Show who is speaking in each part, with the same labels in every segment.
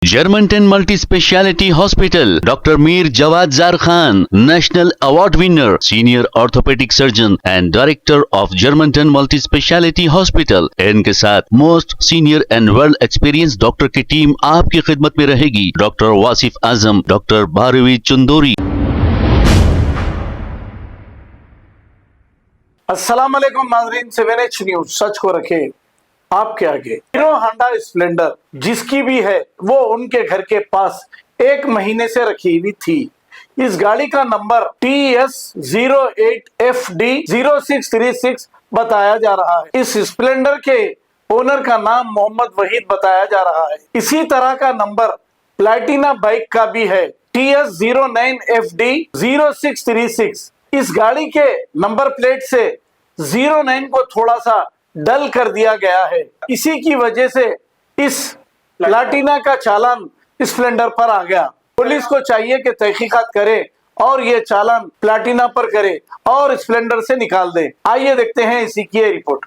Speaker 1: Germantown Multi-Speciality Hospital, Dr. Mir Jawad Zar Khan, National Award winner, Senior Orthopedic Surgeon and Director of Germantown Multi-Speciality Hospital। इनके साथ most senior and world experience doctor की team आपकी खिदमत में रहेगी। Doctor Wasif Azam, doctor Bharvi Chandori.
Speaker 2: अस्सलाम वालेकुम नाज़रीन, 7H न्यूज सच को रखे आपके आगे। हीरो होंडा स्प्लेंडर जिसकी भी है वो उनके घर के पास 1 महीने से रखी हुई थी। इस गाड़ी का नंबर TS08FD0636 बताया जा रहा है। इस स्प्लेंडर के ओनर का नाम मोहम्मद वहीद बताया जा रहा है। इसी तरह का नंबर प्लैटिना बाइक का भी है, TS09FD0636। इस गाड़ी के नंबर प्लेट से 09 को थोड़ा सा डल कर दिया गया है। इसी की वजह से इस प्लैटिना का चालान स्प्लेंडर पर आ गया। पुलिस को चाहिए कि तहकीकात करे और ये चालान प्लैटिना पर करे और स्प्लेंडर से निकाल दे। आइए देखते हैं इसी की ये report.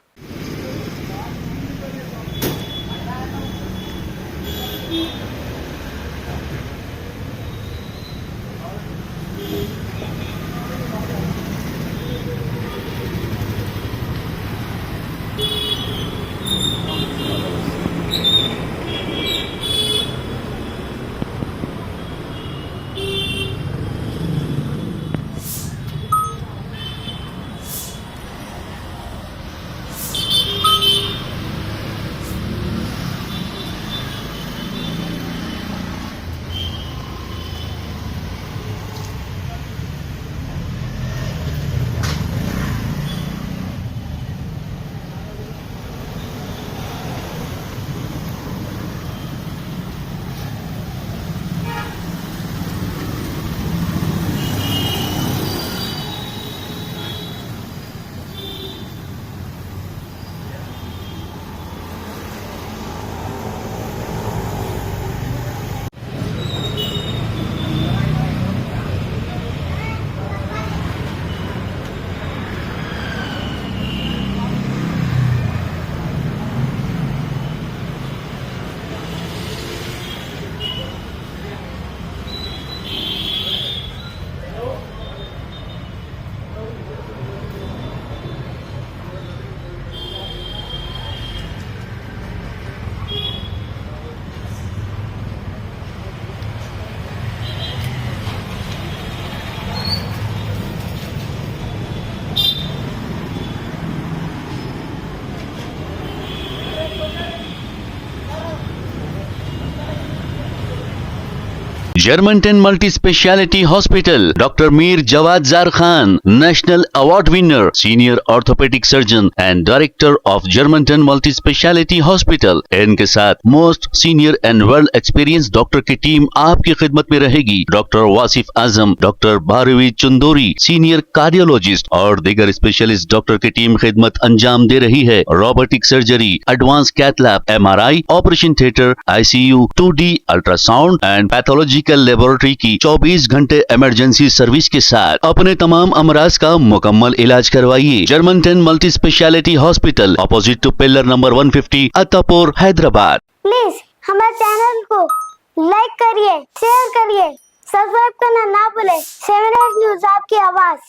Speaker 1: Germantown Multi-Speciality Hospital, Dr. Mir Jawad Zar Khan, National Award winner, Senior Orthopedic Surgeon and Director of Germantown Multi-Speciality Hospital। इनके साथ most senior and world experience doctor की टीम आपकी खिदमत में रहेगी। Doctor Wasif Azam, doctor Bharvi Chandori, senior cardiologist और दीगर specialist doctor की टीम खिदमत अंजाम दे रही है। Robotic surgery, advance cath lab, MRI, operation theatre, ICU, 2D ultrasound and pathological laboratory की 24 घंटे इमरजेंसी सर्विस के साथ अपने तमाम अमराज का मुकम्मल इलाज करवाइए। Germanten multi speciality hospital, opposite to pillar number 150, Attapur, Hyderabad.
Speaker 3: Please हमारे चैनल को लाइक करिए, शेयर करिए, सब्सक्राइब करना ना भूले। 7H न्यूज आपकी आवाज।